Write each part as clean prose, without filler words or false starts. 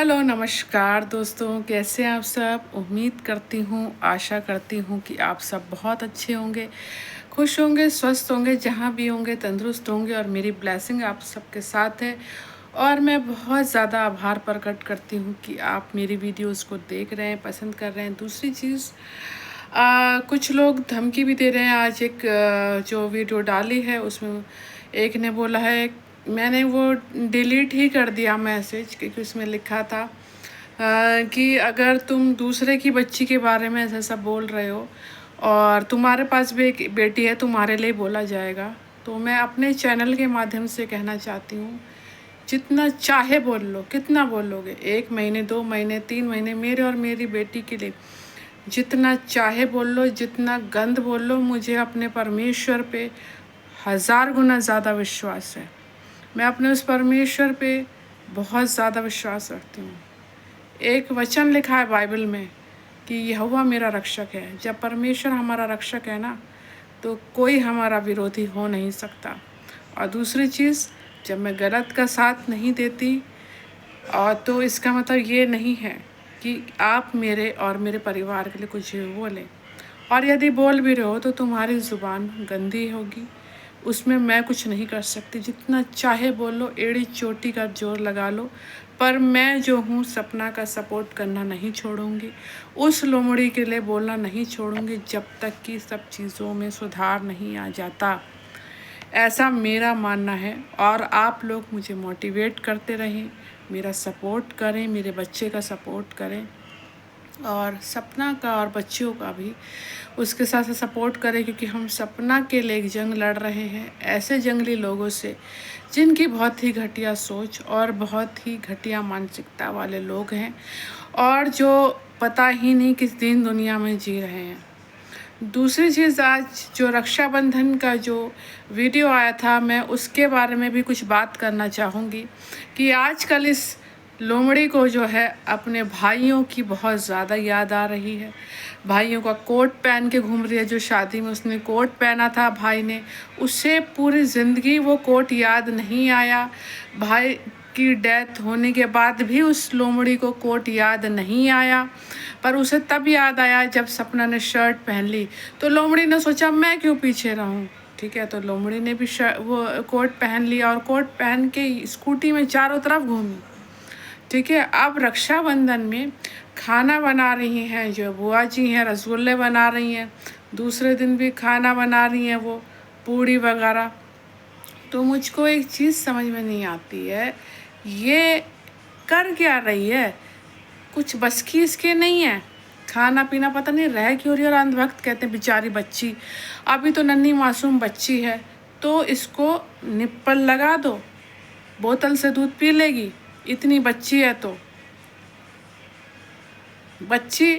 Hello नमस्कार दोस्तों, कैसे हैं आप सब। उम्मीद करती हूँ, आशा करती हूँ कि आप सब बहुत अच्छे होंगे, खुश होंगे, स्वस्थ होंगे, जहाँ भी होंगे तंदुरुस्त होंगे और मेरी ब्लेसिंग आप सबके साथ है। और मैं बहुत ज़्यादा आभार प्रकट करती हूँ कि आप मेरी वीडियोस को देख रहे हैं, पसंद कर रहे हैं। दूसरी चीज़, कुछ लोग धमकी भी दे रहे हैं। आज एक जो वीडियो डाली है उसमें एक ने बोला है, मैंने वो डिलीट ही कर दिया मैसेज, क्योंकि उसमें लिखा था कि अगर तुम दूसरे की बच्ची के बारे में ऐसा सब बोल रहे हो और तुम्हारे पास भी एक बेटी है, तुम्हारे लिए बोला जाएगा। तो मैं अपने चैनल के माध्यम से कहना चाहती हूँ, जितना चाहे बोल लो। कितना बोलोगे? 1 महीने, 2 महीने, 3 महीने, मेरे और मेरी बेटी के लिए जितना चाहे बोल लो, जितना गंद बोल लो। मुझे अपने परमेश्वर पे 1000 गुना ज़्यादा विश्वास है। मैं अपने उस परमेश्वर पे बहुत ज़्यादा विश्वास रखती हूँ। एक वचन लिखा है बाइबल में कि यहोवा मेरा रक्षक है। जब परमेश्वर हमारा रक्षक है ना, तो कोई हमारा विरोधी हो नहीं सकता। और दूसरी चीज़, जब मैं गलत का साथ नहीं देती, और तो इसका मतलब ये नहीं है कि आप मेरे और मेरे परिवार के लिए कुछ भी बोलें। और यदि बोल भी रहे हो तो तुम्हारी ज़ुबान गंदी होगी, उसमें मैं कुछ नहीं कर सकती। जितना चाहे बोलो, एड़ी चोटी का जोर लगा लो, पर मैं जो हूँ सपना का सपोर्ट करना नहीं छोड़ूंगी। उस लोमड़ी के लिए बोलना नहीं छोड़ूंगी जब तक कि सब चीज़ों में सुधार नहीं आ जाता। ऐसा मेरा मानना है। और आप लोग मुझे मोटिवेट करते रहें, मेरा सपोर्ट करें, मेरे बच्चे का सपोर्ट करें, और सपना का और बच्चियों का भी उसके साथ सपोर्ट करें, क्योंकि हम सपना के लिए एक जंग लड़ रहे हैं ऐसे जंगली लोगों से जिनकी बहुत ही घटिया सोच और बहुत ही घटिया मानसिकता वाले लोग हैं, और जो पता ही नहीं किस दिन दुनिया में जी रहे हैं। दूसरी चीज़, आज जो रक्षाबंधन का जो वीडियो आया था, मैं उसके बारे में भी कुछ बात करना चाहूँगी कि आजकल इस लोमड़ी को जो है अपने भाइयों की बहुत ज़्यादा याद आ रही है। भाइयों का कोट पहन के घूम रही है। जो शादी में उसने कोट पहना था भाई ने, उससे पूरी ज़िंदगी वो कोट याद नहीं आया। भाई की डेथ होने के बाद भी उस लोमड़ी को कोट याद नहीं आया, पर उसे तब याद आया जब सपना ने शर्ट पहन ली। तो लोमड़ी ने सोचा मैं क्यों पीछे रहूं। ठीक है, तो लोमड़ी ने भी वो कोट पहन लिया और कोट पहन के स्कूटी में चारों तरफ घूमी। ठीक है, अब रक्षाबंधन में खाना बना रही हैं जो बुआ जी हैं, रसगुल्ले बना रही हैं। दूसरे दिन भी खाना बना रही हैं वो पूड़ी वगैरह। तो मुझको एक चीज़ समझ में नहीं आती है, ये कर क्या रही है? कुछ बस की इसके नहीं है। खाना पीना पता नहीं रह क्यों रही है। और अंधभक्त कहते हैं बेचारी बच्ची, अभी तो नन्ही मासूम बच्ची है, तो इसको निप्पल लगा दो, बोतल से दूध पी लेगी। इतनी बच्ची है तो बच्ची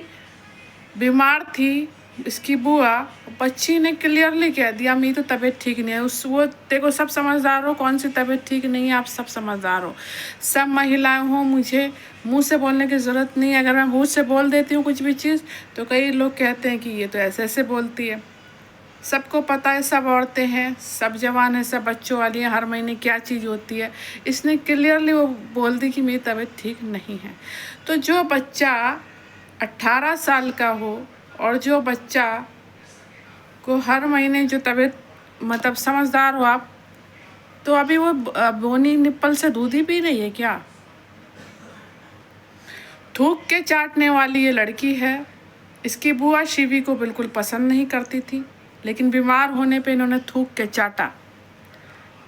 बीमार थी, इसकी बुआ, बच्ची ने क्लियरली कह दिया मेरी तो तबीयत ठीक नहीं है। उस वो देखो, सब समझदार हो, कौन सी तबीयत ठीक नहीं है, आप सब समझदार हो, सब महिलाएं हो। मुझे मुंह से बोलने की ज़रूरत नहीं है। अगर मैं मुंह से बोल देती हूँ कुछ भी चीज़, तो कई लोग कहते हैं कि ये तो ऐसे ऐसे बोलती है। सबको पता है, सब औरतें हैं, सब जवान हैं, सब बच्चों वाली हैं, हर महीने क्या चीज़ होती है। इसने क्लियरली वो बोल दी कि मेरी तबीयत ठीक नहीं है। तो जो बच्चा 18 साल का हो और जो बच्चा को हर महीने जो तबीयत, मतलब समझदार हो आप, तो अभी वो बोनी निप्पल से दूध ही पी रही है क्या? थूक के चाटने वाली ये लड़की है। इसकी बुआ शिवी को बिल्कुल पसंद नहीं करती थी, लेकिन बीमार होने पे इन्होंने थूक के चाटा।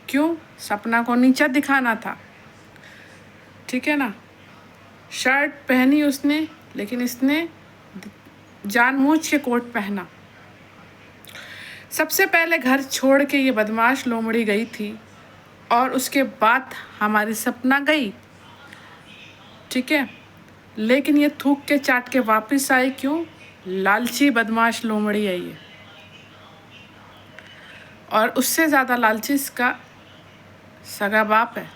क्यों? सपना को नीचा दिखाना था। ठीक है ना, शर्ट पहनी उसने, लेकिन इसने जानबूझ के कोट पहना। सबसे पहले घर छोड़ के ये बदमाश लोमड़ी गई थी, और उसके बाद हमारी सपना गई। ठीक है, लेकिन ये थूक के चाट के वापस आई। क्यों? लालची बदमाश लोमड़ी है ये। और उससे ज़्यादा लालची इसका सगा बाप है।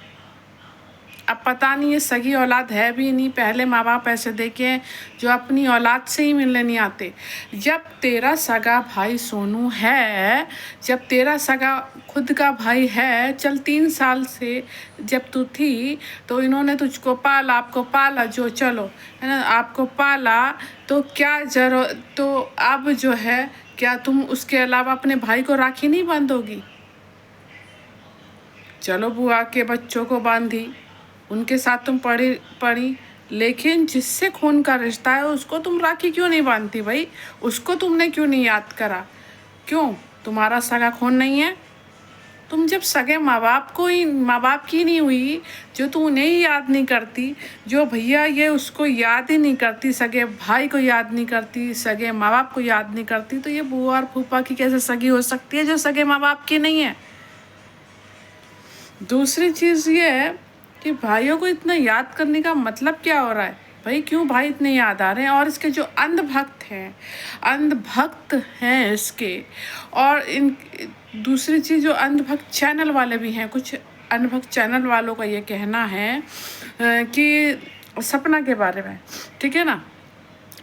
अब पता नहीं ये सगी औलाद है भी नहीं, पहले माँ बाप ऐसे देखे हैं जो अपनी औलाद से ही मिलने नहीं आते। जब तेरा सगा भाई सोनू है, जब तेरा सगा खुद का भाई है, चल 3 साल से जब तू थी तो इन्होंने तुझको पाला, आपको पाला, जो चलो है ना, आपको पाला, तो क्या जरूरत, तो अब जो है क्या तुम उसके अलावा अपने भाई को राखी नहीं बांधोगी? चलो बुआ के बच्चों को बांधी, उनके साथ तुम पढ़ी पढ़ी, लेकिन जिससे खून का रिश्ता है उसको तुम राखी क्यों नहीं बांधती भाई? उसको तुमने क्यों नहीं याद करा? क्यों? तुम्हारा सगा खून नहीं है? तुम जब सगे माँ बाप को ही, माँ बाप की नहीं हुई, जो तू उन्हें ही याद नहीं करती, जो भैया ये उसको याद ही नहीं करती, सगे भाई को याद नहीं करती, सगे माँ बाप को याद नहीं करती, तो ये बुआ और फूफा की कैसे सगी हो सकती है जो सगे माँ बाप की नहीं है? दूसरी चीज़ ये है कि भाइयों को इतना याद करने का मतलब क्या हो रहा है भाई? क्यों भाई इतने याद आ रहे हैं? और इसके जो अंधभक्त हैं इसके, और इन दूसरी चीज़ जो अंधभक्त चैनल वाले भी हैं, कुछ अंधभक्त चैनल वालों का ये कहना है कि सपना के बारे में, ठीक है ना,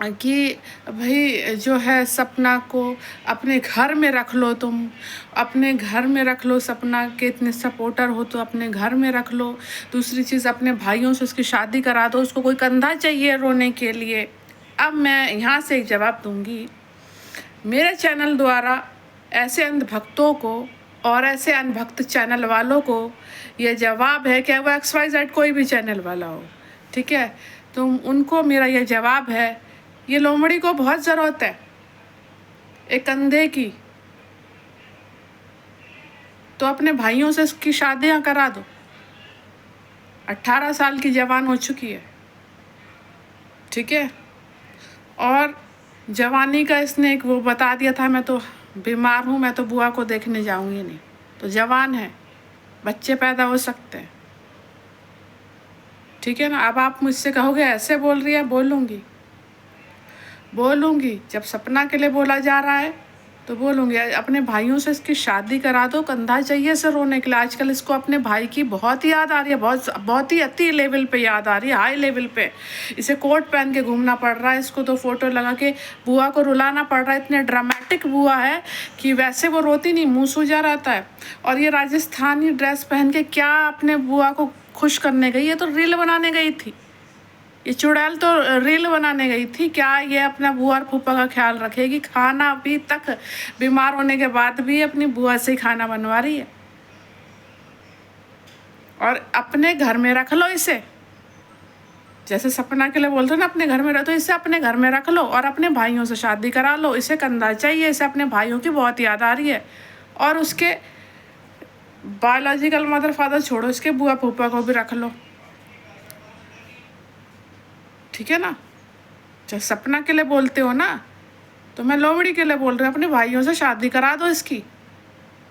कि भाई जो है सपना को अपने घर में रख लो, तुम अपने घर में रख लो, सपना के इतने सपोर्टर हो तो अपने घर में रख लो। दूसरी चीज़, अपने भाइयों से उसकी शादी करा दो, उसको कोई कंधा चाहिए रोने के लिए। अब मैं यहाँ से एक जवाब दूंगी मेरे चैनल द्वारा ऐसे अंधभक्तों को और ऐसे अंधभक्त चैनल वालों को। ये जवाब है कि वो XYZ कोई भी चैनल वाला हो, ठीक है, तो उनको मेरा ये जवाब है, ये लोमड़ी को बहुत ज़रूरत है एक कंधे की, तो अपने भाइयों से इसकी शादियां करा दो। 18 साल की जवान हो चुकी है, ठीक है, और जवानी का इसने एक वो बता दिया था, मैं तो बीमार हूँ, मैं तो बुआ को देखने जाऊँगी नहीं, तो जवान है, बच्चे पैदा हो सकते हैं, ठीक है ना। अब आप मुझसे कहोगे ऐसे बोल रही है, बोलूँगी जब सपना के लिए बोला जा रहा है तो बोलूँगी अपने भाइयों से इसकी शादी करा दो, कंधा चाहिए इसे रोने के लिए। आजकल इसको अपने भाई की बहुत याद आ रही है, बहुत ही अति लेवल पे याद आ रही है, हाई लेवल पे। इसे कोट पहन के घूमना पड़ रहा है, इसको तो फोटो लगा के बुआ को रुलाना पड़ रहा है। इतने ड्रामेटिक बुआ है कि वैसे वो रोती नहीं, मुँह सूजा रहता है। और ये राजस्थानी ड्रेस पहन के क्या अपने बुआ को खुश करने गई? ये तो रील बनाने गई थी, ये चुड़ैल तो रील बनाने गई थी। क्या ये अपना बुआ और फूफा का ख्याल रखेगी? खाना अभी तक बीमार होने के बाद भी अपनी बुआ से ही खाना बनवा रही है। और अपने घर में रख लो इसे, जैसे सपना के लिए बोलते हो ना अपने घर में रख, तो इसे अपने घर में रख लो और अपने भाइयों से शादी करा लो। इसे कंधा चाहिए, इसे अपने भाइयों की बहुत याद आ रही है। और उसके बायोलॉजिकल मदर फादर छोड़ो, इसके बुआ फूफा को भी रख लो, ठीक है ना। जब सपना के लिए बोलते हो ना, तो मैं लोमड़ी के लिए बोल रही हूँ, अपने भाइयों से शादी करा दो इसकी।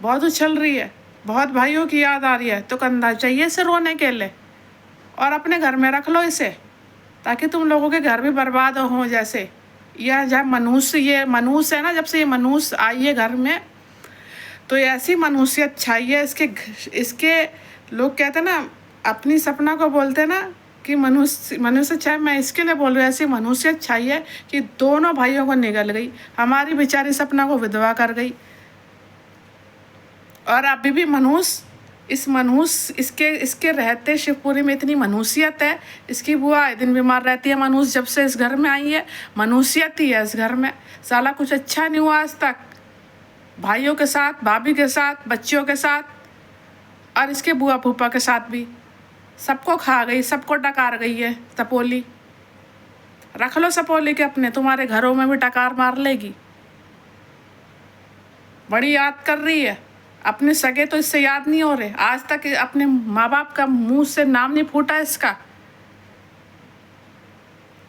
बहुत उछल रही है, बहुत भाइयों की याद आ रही है, तो कंधा चाहिए इसे रोने के लिए, और अपने घर में रख लो इसे, ताकि तुम लोगों के घर भी बर्बाद हो। जैसे यह जब ये मनहूस है ना, जब से ये मनहूस आई है घर में, तो ये ऐसी मनहूसियत छाई है इसके लोग कहते हैं ना, अपनी सपना को बोलते हैं ना कि मनुष्य छाई, मैं इसके लिए बोल रही हूँ, ऐसी मनुष्यत छाई है कि दोनों भाइयों को निगल गई। हमारी बेचारी सपना को विधवा कर गई। और अभी भी इसके रहते शिवपुरी में इतनी मनुष्यत है। इसकी बुआ आए दिन बीमार रहती है। मनूस जब से इस घर में आई है, मनुष्यत ही है इस घर में। साला कुछ अच्छा नहीं हुआ आज तक, भाइयों के साथ, भाभी के साथ, बच्चियों के साथ, और इसके बुआ फूफा के साथ भी। सबको खा गई, सबको डकार गई है सपोली। रख लो सपोली के अपने, तुम्हारे घरों में भी डकार मार लेगी। बड़ी याद कर रही है, अपने सगे तो इससे याद नहीं हो रहे। आज तक अपने माँ बाप का मुंह से नाम नहीं फूटा इसका,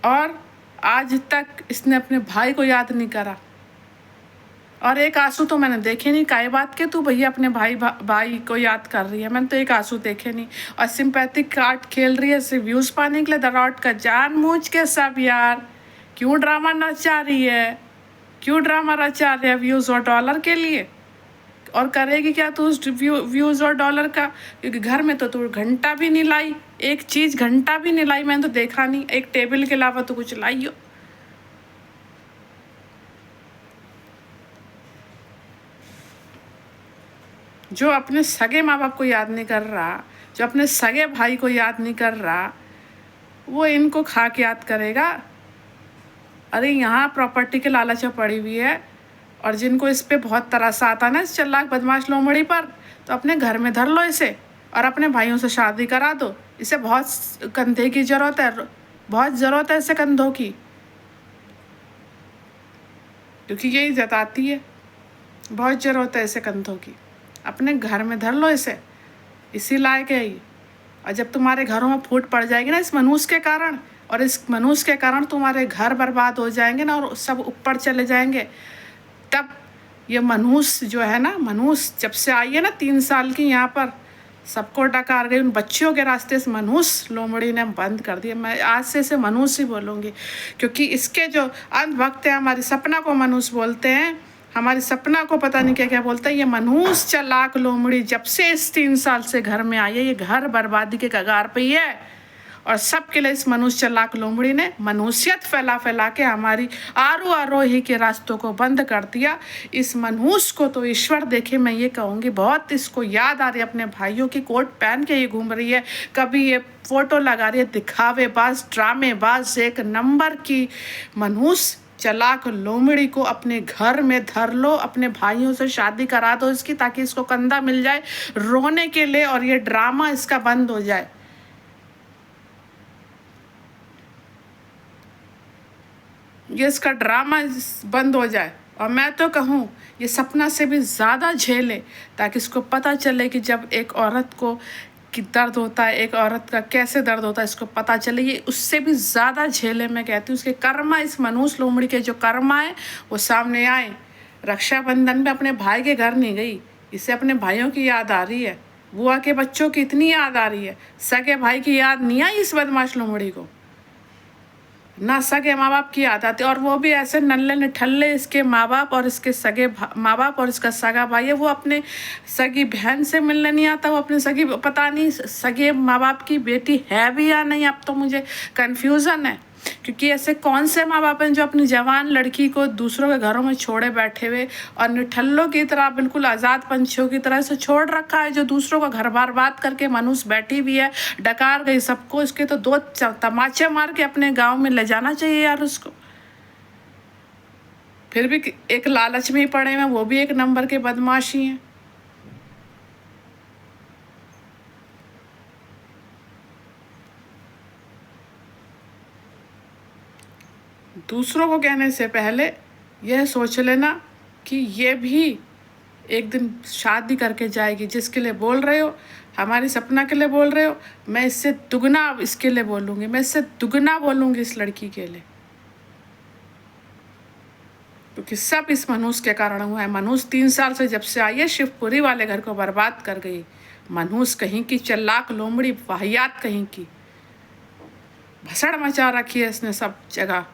और आज तक इसने अपने भाई को याद नहीं करा। और एक आंसू तो मैंने देखे नहीं। काय बात के तू भैया अपने भाई को याद कर रही है? मैंने तो एक आंसू देखे नहीं। और सिंपैथिक कार्ड खेल रही है सिर्फ व्यूज़ पाने के लिए। दरौट का जानबूझ के सब यार, क्यों ड्रामा नचा रही है, क्यों ड्रामा रचा रही है व्यूज़ और डॉलर के लिए? और करेगी क्या तू उस व्यूज़ और डॉलर का? क्योंकि घर में तो तू घंटा भी नहीं लाई। एक चीज़ घंटा भी नहीं लाई, मैंने तो देखा नहीं, एक टेबल के अलावा तो कुछ लाई हो। जो अपने सगे माँ बाप को याद नहीं कर रहा, जो अपने सगे भाई को याद नहीं कर रहा, वो इनको खा के याद करेगा। अरे यहाँ प्रॉपर्टी के लालच में पड़ी हुई है, और जिनको इस पे बहुत तरस आता है ना, इस चलाक बदमाश लोमड़ी पर, तो अपने घर में धर लो इसे और अपने भाइयों से शादी करा दो। इसे बहुत कंधे की ज़रूरत है, बहुत ज़रूरत है इसे कंधों की, क्योंकि यही जताती है। बहुत ज़रूरत है इसे कंधों की, अपने घर में धर लो इसे, इसी लायक है ये। और जब तुम्हारे घरों में फूट पड़ जाएगी ना इस मनुष्य के कारण, और इस मनुष्य के कारण तुम्हारे घर बर्बाद हो जाएंगे ना, और सब ऊपर चले जाएंगे, तब ये मनुष्य जो है ना, मनुष्य जब से आई है ना 3 साल की यहाँ पर, सबको डकार गई। उन बच्चियों के रास्ते से मनुष्य लोमड़ी ने बंद कर दिया। मैं आज से इसे मनुष्य ही बोलूँगी, क्योंकि इसके जो अंधभक्त हैं, हमारी सपना को मनुष्य बोलते हैं, हमारी सपना को पता नहीं क्या क्या बोलते हैं। ये मनुष्य चलाक लोमड़ी जब से इस 3 साल से घर में आई है, ये घर बर्बादी के कगार पे ही है। और सबके लिए इस मनुष्य चलाक लोमड़ी ने मनुष्यत फैला फैला के हमारी आरोही के रास्तों को बंद कर दिया। इस मनुष्य को तो ईश्वर देखे, मैं ये कहूँगी। बहुत इसको याद आ रही है अपने भाइयों की, कोट पहन के ये घूम रही है, कभी ये फोटो लगा रही है, दिखावेबाज ड्रामेबाज एक नंबर की मनुष्य चलाक लोमड़ी को अपने घर में धर लो, अपने भाइयों से शादी करा दो इसकी, ताकि इसको कंधा मिल जाए रोने के लिए और ये ड्रामा इसका बंद हो जाए। ये इसका ड्रामा बंद हो जाए। और मैं तो कहूँ ये सपना से भी ज़्यादा झेले, ताकि इसको पता चले कि जब एक औरत को कि दर्द होता है, एक औरत का कैसे दर्द होता है, इसको पता चले। ये उससे भी ज़्यादा झेले। मैं कहती हूँ उसके कर्मा, इस मनुष्य लोमड़ी के जो कर्मा है वो सामने आए। रक्षाबंधन में अपने भाई के घर नहीं गई, इसे अपने भाइयों की याद आ रही है, बुआ के बच्चों की इतनी याद आ रही है, सगे भाई की याद नहीं आई इस बदमाश लोमड़ी को, ना सगे माँ बाप की याद आती। और वो भी ऐसे नल्ले निठल्ले, इसके माँ बाप और इसके सगे माँ बाप और इसका सगा भाई है, वो अपने सगी बहन से मिलने नहीं आता, वो अपने सगी, पता नहीं सगे माँ बाप की बेटी है भी या नहीं, अब तो मुझे कन्फ्यूज़न है। क्योंकि ऐसे कौन से माँ बाप हैं जो अपनी जवान लड़की को दूसरों के घरों में छोड़े बैठे हुए, और निठल्लों की तरह, बिल्कुल आज़ाद पंछियों की तरह से छोड़ रखा है, जो दूसरों का घर बर्बाद करके मनुष्य बैठी हुई है, डकार गई सबको। इसके तो 2 तमाचे मार के अपने गांव में ले जाना चाहिए यार उसको। फिर भी एक लालच में ही पड़े हैं, वो भी एक नंबर के बदमाशी हैं। दूसरों को कहने से पहले यह सोच लेना कि ये भी एक दिन शादी करके जाएगी। जिसके लिए बोल रहे हो, हमारी सपना के लिए बोल रहे हो, मैं इससे दुगना इसके लिए बोलूँगी, मैं इससे दुगना बोलूँगी इस लड़की के लिए, क्योंकि सब इस मनुष्य के कारण हुआ है। मनुष्य 3 साल से जब से आई है, शिवपुरी वाले घर को बर्बाद कर गई। मनुष्य कहीं की चलाक लोमड़ी, वाहियात कहीं की, भसड़ मचा रखी है इसने सब जगह।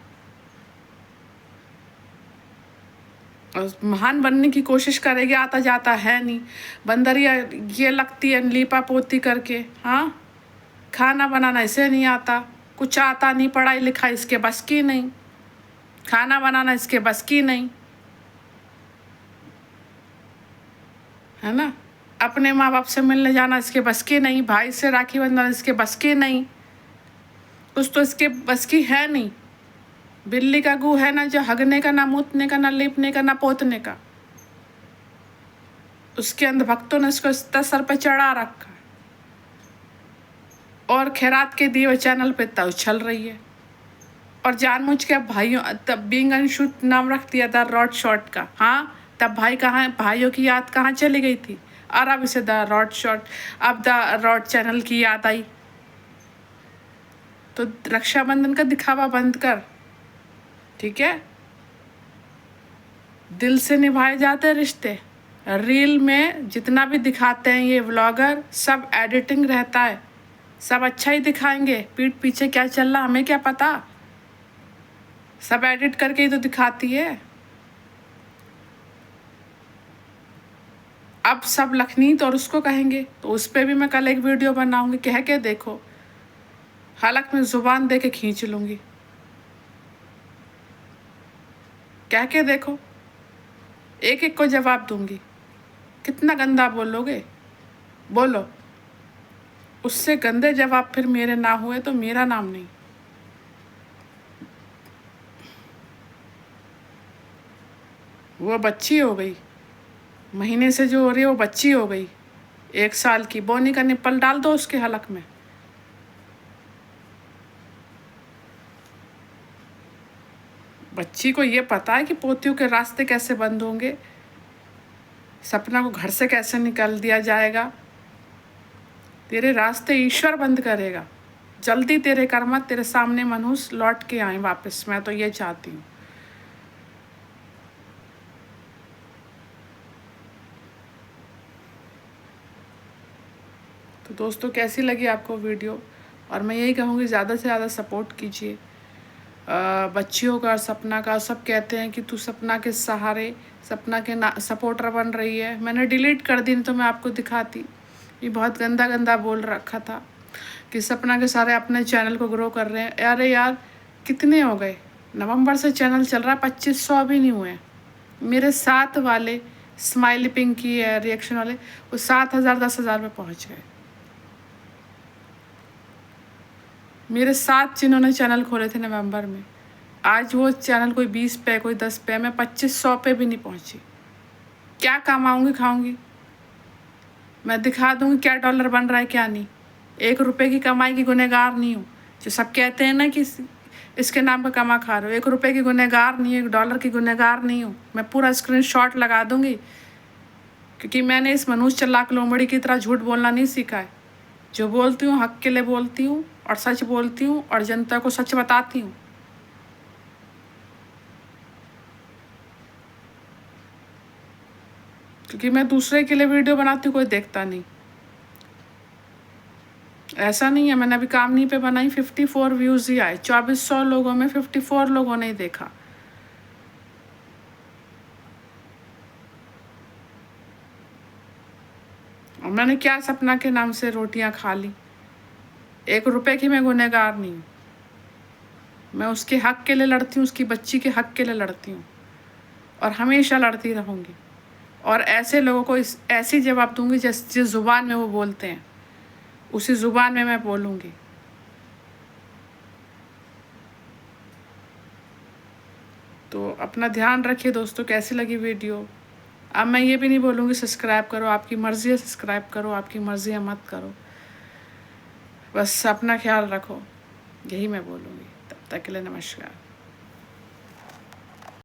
और महान बनने की कोशिश करेगी, आता जाता है नहीं। बंदरिया ये लगती है लीपा पोती करके। हाँ, खाना बनाना इसे नहीं आता, कुछ आता नहीं, पढ़ाई लिखाई इसके बस की नहीं, खाना बनाना इसके बस की नहीं, है ना। अपने माँ बाप से मिलने जाना इसके बस की नहीं, भाई से राखी बंधना इसके बस की नहीं, कुछ तो इसके बस की है नहीं। बिल्ली का गू है ना, जो हगने का, ना मूतने का, ना लीपने का, ना पोतने का। उसके अंधभक्तों ने इसको इतना सर पे चढ़ा रखा है, और खैरात के दिए चैनल पे तब उछल रही है। और जानबूझ के अब भाइयों, तब बीइंग अनशूट नाम रख दिया द रॉड शॉट का। हाँ, तब भाई कहाँ, भाइयों की याद कहाँ चली गई थी, और अब इसे द रॉड शॉट, अब द रॉड चैनल की याद आई। तो रक्षाबंधन का दिखावा बंद कर, ठीक है। दिल से निभाए जाते रिश्ते। रील में जितना भी दिखाते हैं ये व्लॉगर, सब एडिटिंग रहता है, सब अच्छा ही दिखाएंगे, पीठ पीछे क्या चल रहा हमें क्या पता, सब एडिट करके ही तो दिखाती है। अब सब लखनीत और उसको कहेंगे, तो उस पर भी मैं कल एक वीडियो बनाऊंगी, कह के देखो। हलक में ज़ुबान दे के खींच लूँगी। कह के देखो, एक एक को जवाब दूँगी। कितना गंदा बोलोगे, बोलो। उससे गंदे जवाब फिर मेरे ना हुए तो मेरा नाम नहीं। वो बच्ची हो गई, महीने से जो हो रही है वो बच्ची हो गई, 1 साल की। बोनी का निप्पल डाल दो उसके हलक में। बच्ची को ये पता है कि पोतियों के रास्ते कैसे बंद होंगे, सपना को घर से कैसे निकाल दिया जाएगा। तेरे रास्ते ईश्वर बंद करेगा। जल्दी तेरे कर्म तेरे सामने मनुष्य लौट के आए वापस, मैं तो ये चाहती हूँ। तो दोस्तों, कैसी लगी आपको वीडियो? और मैं यही कहूँगी, ज़्यादा से ज़्यादा सपोर्ट कीजिए बच्चियों का, सपना का। सब कहते हैं कि तू सपना के सहारे, सपना के सपोर्टर बन रही है। मैंने डिलीट कर दी, नहीं तो मैं आपको दिखाती। ये बहुत गंदा गंदा बोल रखा था कि सपना के सारे अपने चैनल को ग्रो कर रहे हैं। अरे यार, कितने हो गए? नवंबर से चैनल चल रहा है, 2500 भी नहीं हुए। मेरे साथ वाले स्माइली पिंक की है रिएक्शन वाले, वो 7000 10,000 में पहुँच गए। मेरे साथ जिन्होंने चैनल खोले थे नवंबर में, आज वो चैनल कोई 20 पे, कोई 10 पे, मैं 2500 पे भी नहीं पहुंची। क्या कमाऊंगी खाऊंगी? मैं दिखा दूंगी क्या डॉलर बन रहा है क्या नहीं। 1 रुपए की कमाई की गुनहगार नहीं हूँ। जो सब कहते हैं ना कि इसके नाम पर कमा खा रहे हो, 1 रुपए की गुनहगार नहीं हूँ, 1 डॉलर की गुनहगार नहीं हूँ। मैं पूरा स्क्रीनशॉट लगा दूंगी, क्योंकि मैंने इस मनुष्य चलाक लोमड़ी की तरह झूठ बोलना नहीं सीखा है। जो बोलती हूँ हक के लिए बोलती हूँ, और सच बोलती हूँ, और जनता को सच बताती हूँ। क्योंकि मैं दूसरे के लिए वीडियो बनाती हूँ, कोई देखता नहीं। ऐसा नहीं है, मैंने अभी काम नहीं पे बनाई, 54 व्यूज़ ही आए। 2400 लोगों में 54 लोगों ने ही देखा। और मैंने क्या सपना के नाम से रोटियां खा ली। 1 रुपए की मैं गुनहगार नहीं हूँ। मैं उसके हक के लिए लड़ती हूँ, उसकी बच्ची के हक के लिए लड़ती हूँ, और हमेशा लड़ती रहूँगी। और ऐसे लोगों को ऐसी जिस दूंगी जिस ज़ुबान में वो बोलते हैं, उसी ज़ुबान में मैं बोलूँगी। तो अपना ध्यान रखिए दोस्तों। कैसी लगी वीडियो? अब मैं ये भी नहीं बोलूँगी सब्सक्राइब करो, आपकी मर्ज़ी है सब्सक्राइब करो, आपकी मर्ज़ी है मत करो। बस अपना ख्याल रखो, यही मैं बोलूँगी। तब तक के लिए नमस्कार।